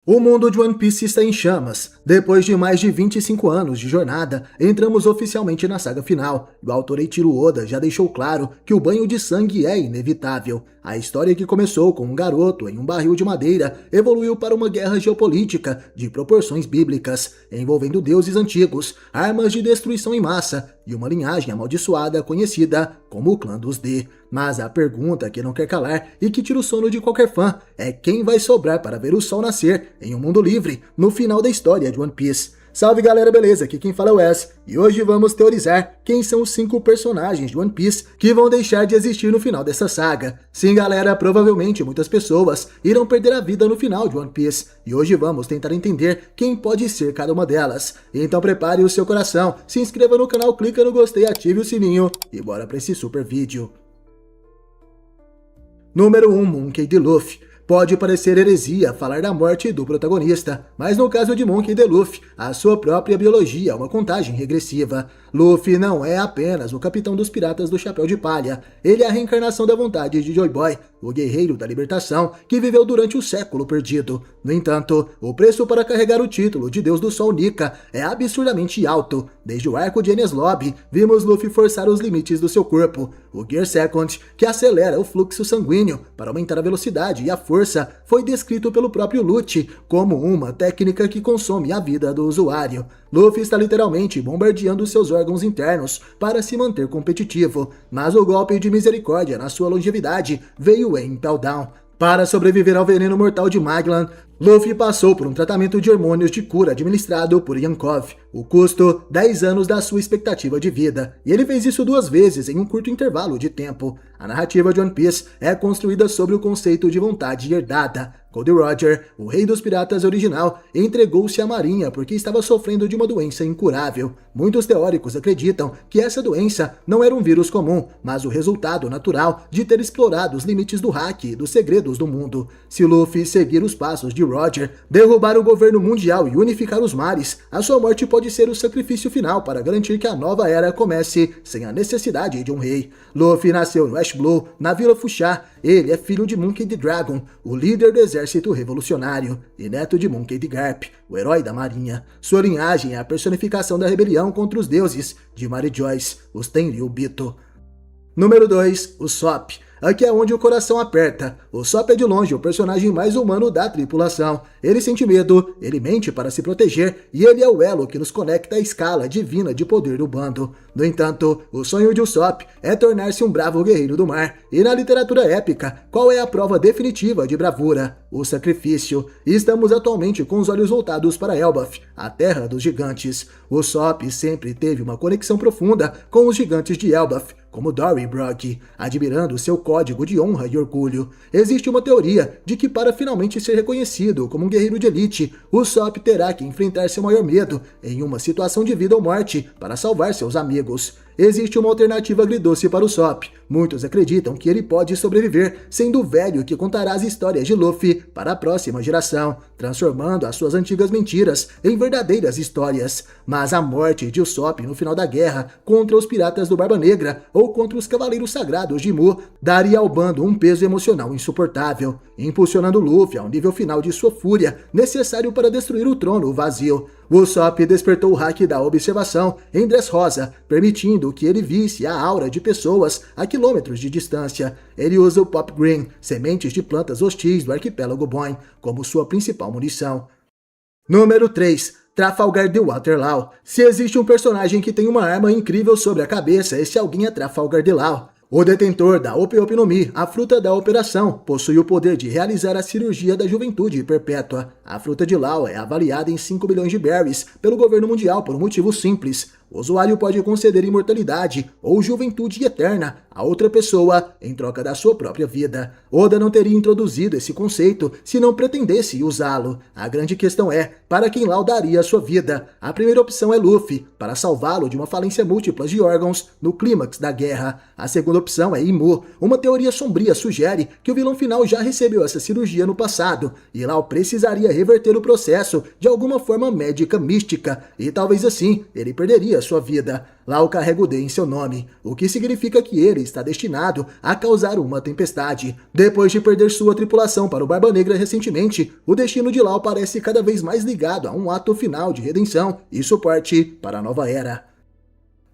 O mundo de One Piece está em chamas. Depois de mais de 25 anos de jornada, entramos oficialmente na saga final. O autor Eiichiro Oda já deixou claro que o banho de sangue é inevitável. A história que começou com um garoto em um barril de madeira evoluiu para uma guerra geopolítica de proporções bíblicas, envolvendo deuses antigos, armas de destruição em massa e uma linhagem amaldiçoada conhecida como o Clã dos D. Mas a pergunta que não quer calar e que tira o sono de qualquer fã é quem vai sobrar para ver o sol nascer em um mundo livre no final da história de One Piece. Salve galera, beleza? Aqui quem fala é o Wes, e hoje vamos teorizar quem são os 5 personagens de One Piece que vão deixar de existir no final dessa saga. Sim galera, provavelmente muitas pessoas irão perder a vida no final de One Piece, e hoje vamos tentar entender quem pode ser cada uma delas. Então prepare o seu coração, se inscreva no canal, clica no gostei, ative o sininho e bora pra esse super vídeo. Número 1, Monkey D. Luffy. Pode parecer heresia falar da morte do protagonista, mas no caso de Monkey D. Luffy, a sua própria biologia é uma contagem regressiva. Luffy não é apenas o capitão dos piratas do Chapéu de Palha, ele é a reencarnação da vontade de Joy Boy, o guerreiro da libertação que viveu durante o século perdido. No entanto, o preço para carregar o título de Deus do Sol Nika é absurdamente alto. Desde o arco de Enies Lobby, vimos Luffy forçar os limites do seu corpo. O Gear Second, que acelera o fluxo sanguíneo para aumentar a velocidade e a força, foi descrito pelo próprio Lucci como uma técnica que consome a vida do usuário. Luffy está literalmente bombardeando seus órgãos internos para se manter competitivo, mas o golpe de misericórdia na sua longevidade veio em Impel Down. Para sobreviver ao veneno mortal de Maglan, Luffy passou por um tratamento de hormônios de cura administrado por Yankov, o custo 10 anos da sua expectativa de vida, e ele fez isso 2 vezes em um curto intervalo de tempo. A narrativa de One Piece é construída sobre o conceito de vontade herdada. Gold Roger, o rei dos piratas original, entregou-se à marinha porque estava sofrendo de uma doença incurável. Muitos teóricos acreditam que essa doença não era um vírus comum, mas o resultado natural de ter explorado os limites do hack e dos segredos do mundo. Se Luffy seguir os passos de Roger, derrubar o governo mundial e unificar os mares, a sua morte pode ser o sacrifício final para garantir que a nova era comece sem a necessidade de um rei. Luffy nasceu no Ash Blue, na Vila Fuchsia. Ele é filho de Monkey D. Dragon, o líder do exército revolucionário, e neto de Monkey D. Garp, o herói da marinha. Sua linhagem é a personificação da rebelião contra os deuses de Mary Joyce, os Tenryubito. Número 2, o Sop. Aqui é onde o coração aperta. O Sop é de longe o personagem mais humano da tripulação. Ele sente medo, ele mente para se proteger e ele é o elo que nos conecta à escala divina de poder do bando. No entanto, o sonho de Usopp é tornar-se um bravo guerreiro do mar. E na literatura épica, qual é a prova definitiva de bravura? O sacrifício. E estamos atualmente com os olhos voltados para Elbaf, a terra dos gigantes. Usopp sempre teve uma conexão profunda com os gigantes de Elbaf, como Dory Brogg, admirando seu código de honra e orgulho. Existe uma teoria de que para finalmente ser reconhecido como um guerreiro de elite, Usopp terá que enfrentar seu maior medo em uma situação de vida ou morte para salvar seus amigos. Existe uma alternativa agridoce para o Usopp. Muitos acreditam que ele pode sobreviver sendo o velho que contará as histórias de Luffy para a próxima geração, transformando as suas antigas mentiras em verdadeiras histórias. Mas a morte de Usopp no final da guerra contra os piratas do Barba Negra ou contra os Cavaleiros Sagrados de Mu daria ao bando um peso emocional insuportável, impulsionando Luffy ao nível final de sua fúria, necessário para destruir o trono vazio. Usopp despertou o hack da observação em Dressrosa, permitindo que ele visse a aura de pessoas a quilômetros de distância. Ele usa o Pop Green, sementes de plantas hostis do arquipélago Boin, como sua principal munição. Número 3. Trafalgar de Waterloo. Se existe um personagem que tem uma arma incrível sobre a cabeça, esse alguém é Trafalgar de Law. O detentor da Ope Ope no Mi, a fruta da operação, possui o poder de realizar a cirurgia da juventude perpétua. A fruta de Law é avaliada em 5 bilhões de berries pelo governo mundial por um motivo simples. O usuário pode conceder imortalidade ou juventude eterna a outra pessoa em troca da sua própria vida. Oda não teria introduzido esse conceito se não pretendesse usá-lo. A grande questão é, para quem Law daria a sua vida? A primeira opção é Luffy, para salvá-lo de uma falência múltipla de órgãos no clímax da guerra. A segunda opção é Imu. Uma teoria sombria sugere que o vilão final já recebeu essa cirurgia no passado, e Law precisaria reverter o processo de alguma forma médica mística, e talvez assim ele perderia a sua vida. Law carrega o D em seu nome, o que significa que ele está destinado a causar uma tempestade. Depois de perder sua tripulação para o Barba Negra recentemente, o destino de Law parece cada vez mais ligado a um ato final de redenção e suporte para a nova era.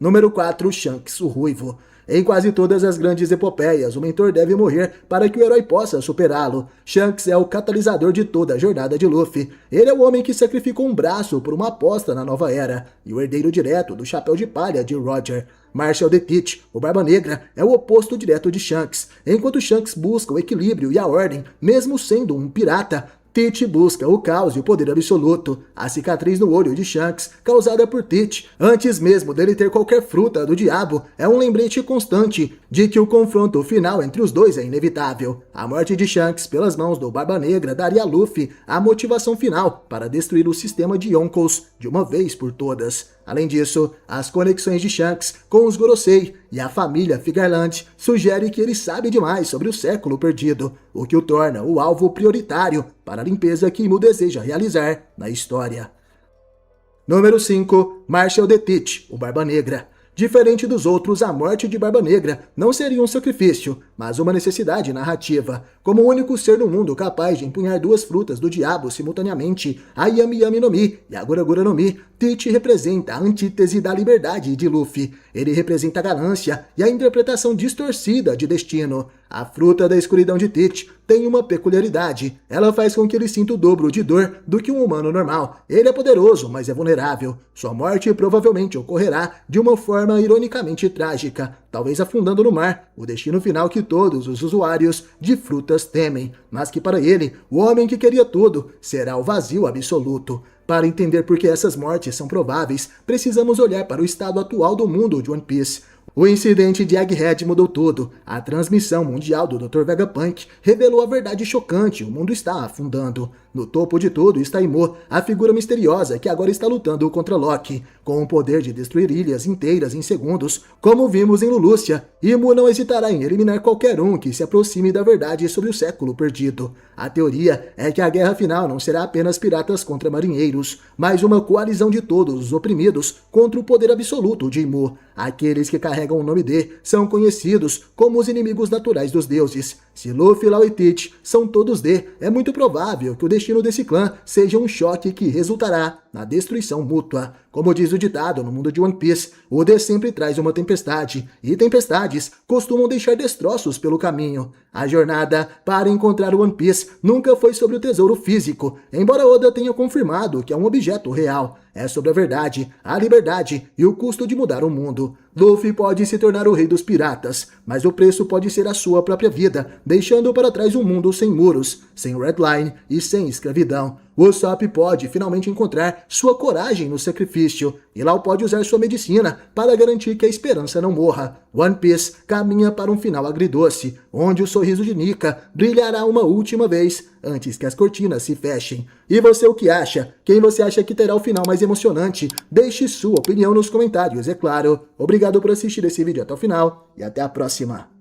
Número 4. Shanks, o Ruivo. Em quase todas as grandes epopeias, o mentor deve morrer para que o herói possa superá-lo. Shanks é o catalisador de toda a jornada de Luffy. Ele é o homem que sacrificou um braço por uma aposta na nova era, e o herdeiro direto do chapéu de palha de Roger. Marshall the Teach, o Barba Negra, é o oposto direto de Shanks. Enquanto Shanks busca o equilíbrio e a ordem, mesmo sendo um pirata, Teach busca o caos e o poder absoluto. A cicatriz no olho de Shanks, causada por Teach, antes mesmo dele ter qualquer fruta do diabo, é um lembrete constante de que o confronto final entre os dois é inevitável. A morte de Shanks pelas mãos do Barba Negra daria a Luffy a motivação final para destruir o sistema de Yonkous de uma vez por todas. Além disso, as conexões de Shanks com os Gorosei e a família Figarland sugerem que ele sabe demais sobre o século perdido, o que o torna o alvo prioritário para a limpeza que Imu deseja realizar na história. Número 5. Marshall the Teach, o Barba Negra. Diferente dos outros, a morte de Barba Negra não seria um sacrifício, mas uma necessidade narrativa. Como o único ser no mundo capaz de empunhar duas frutas do diabo simultaneamente, a Yami Yami no Mi e a Gura Gura no Mi, Teach representa a antítese da liberdade de Luffy. Ele representa a ganância e a interpretação distorcida de destino. A fruta da escuridão de Teach tem uma peculiaridade. Ela faz com que ele sinta o dobro de dor do que um humano normal. Ele é poderoso, mas é vulnerável. Sua morte provavelmente ocorrerá de uma forma ironicamente trágica, talvez afundando no mar, o destino final que todos os usuários de frutas temem, mas que para ele, o homem que queria tudo, será o vazio absoluto. Para entender por que essas mortes são prováveis, precisamos olhar para o estado atual do mundo de One Piece. O incidente de Egghead mudou tudo. A transmissão mundial do Dr. Vegapunk revelou a verdade chocante: o mundo está afundando. No topo de tudo está Imu, a figura misteriosa que agora está lutando contra Loki. Com o poder de destruir ilhas inteiras em segundos, como vimos em Lulusia, Imu não hesitará em eliminar qualquer um que se aproxime da verdade sobre o século perdido. A teoria é que a guerra final não será apenas piratas contra marinheiros, mas uma coalizão de todos os oprimidos contra o poder absoluto de Imu. Aqueles que carregam o nome D são conhecidos como os inimigos naturais dos deuses. Se Luffy, Law e Teach são todos D, é muito provável que o destino desse clã seja um choque que resultará na destruição mútua. Como diz o ditado no mundo de One Piece, o D sempre traz uma tempestade, e tempestades costumam deixar destroços pelo caminho. A jornada para encontrar o One Piece nunca foi sobre o tesouro físico, embora Oda tenha confirmado que é um objeto real. É sobre a verdade, a liberdade e o custo de mudar o mundo. Luffy pode se tornar o rei dos piratas, mas o preço pode ser a sua própria vida, deixando para trás um mundo sem muros, sem redline e sem escravidão. Usopp pode finalmente encontrar sua coragem no sacrifício, e Law pode usar sua medicina para garantir que a esperança não morra. One Piece caminha para um final agridoce, onde o sorriso de Nika brilhará uma última vez, antes que as cortinas se fechem. E você o que acha? Quem você acha que terá o final mais emocionante? Deixe sua opinião nos comentários, é claro. Obrigado por assistir esse vídeo até o final, e até a próxima.